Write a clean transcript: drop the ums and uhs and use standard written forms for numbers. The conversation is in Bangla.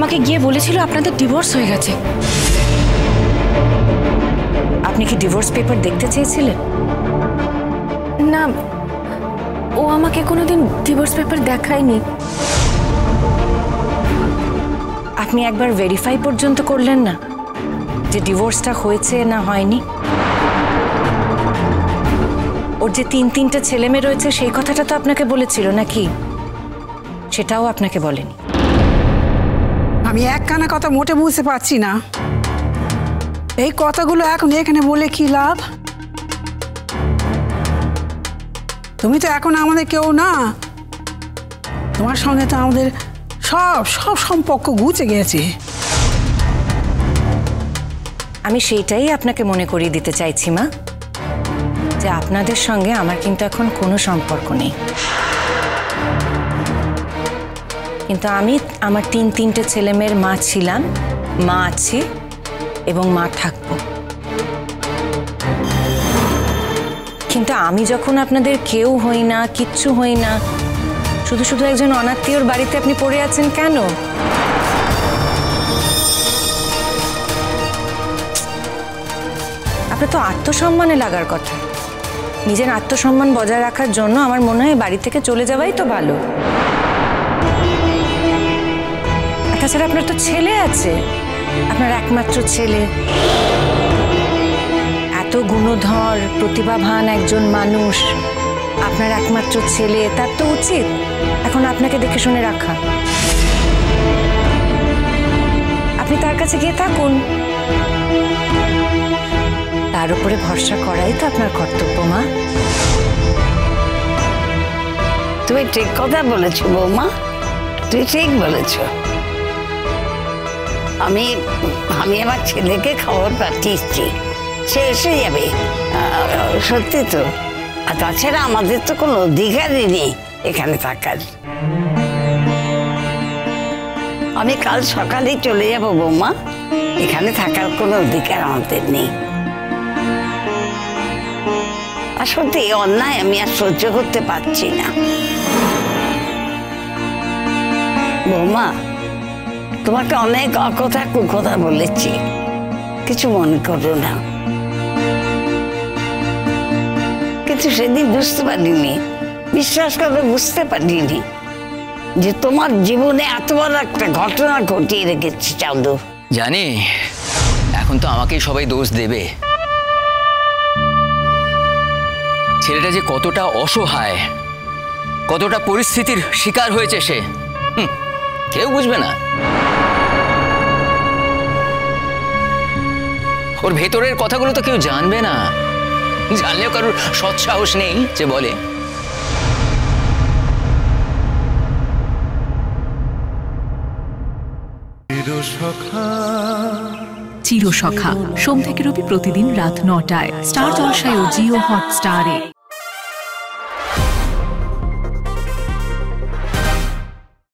আমাকে গিয়ে বলেছিল আপনাদের ডিভোর্স হয়ে গেছে। আপনি কি ডিভোর্স পেপার দেখতে চেয়েছিলেন? না, ও আমাকে কোনোদিন ডিভোর্স পেপার দেখায়নি। আপনি একবার ভেরিফাই পর্যন্ত করলেন না যে ডিভোর্সটা হয়েছে না হয়নি? ওর যে তিনটে ছেলে মেয়ে রয়েছে সেই কথাটা তো আপনাকে বলেছিল নাকি? সেটাও আপনাকে বলেনি। আমি একখানা কথা মোটে বুঝতে পারছি না, এই কথাগুলো এখন এখানে বলে কি লাভ? তুমি তো এখন আমাদের কেউ না, তোমার সঙ্গে তো আমাদের সব সম্পর্ক ঘুচে গেছে। আমি সেইটাই আপনাকে মনে করিয়ে দিতে চাইছি মা, যে আপনাদের সঙ্গে আমার কিন্তু এখন কোনো সম্পর্ক নেই। কিন্তু আমি আমার তিনটে ছেলে মেয়ের মা ছিলাম, মা আছি এবং মা থাকবো। কিন্তু আমি যখন আপনাদের কেউ হই না, কিচ্ছু হই না, শুধু একজন অনাত্মীয়র বাড়িতে আপনি পড়ে আছেন কেন? আপনার তো আত্মসম্মানে লাগার কথা। নিজের আত্মসম্মান বজায় রাখার জন্য আমার মনে হয় বাড়ি থেকে চলে যাওয়াই তো ভালো। তাছাড়া আপনার তো ছেলে আছে, আপনার একমাত্র ছেলে, এত গুণধর প্রতিভাবান একজন মানুষ, আপনার একমাত্র ছেলে, তার তো উচিত এখন আপনাকে দেখে শুনে রাখা। আপনি তার কাছে গিয়ে থাকুন, তার উপরে ভরসা করাই তো আপনার কর্তব্য মা। তুমি ঠিক কথা বলেছো বৌমা, তুই ঠিক বলেছ। আমি আমার ছেলেকে খবর পাঠিয়েছি, সে এসে যাবে। সত্যি তো। আর তাছাড়া আমাদের তো কোনো অধিকারই নেই এখানে থাকার। আমি কাল সকালেই চলে যাব বৌমা, এখানে থাকার কোনো অধিকার আমাদের নেই। আর সত্যি অন্যায় আমি আর সহ্য করতে পারছি না বৌমা। তোমাকে অনেক অকথা কুকথা বলেছি, কিছু মনে করো না। কিন্তু সেদিন বুঝতে পারিনি, বিশ্বাস করে বুঝতে পারিনি যে তোমার জীবনে এত বড় একটা ঘটনা ঘটিয়ে রেখেছি চাঁদু। জানি এখন তো আমাকেই সবাই দোষ দেবে। ছেলেটা যে কতটা অসহায়, কতটা পরিস্থিতির শিকার হয়েছে সে, কেউ বুঝবে না। ওর ভেতরের কথাগুলো তো কেউ জানবে না, জানলেও কারোর সৎসাহস নেই যে বলে। চিরসখা সোম থেকে রবি প্রতিদিন রাত ৯টায় স্টার জলসায় ও জিও হটস্টারে।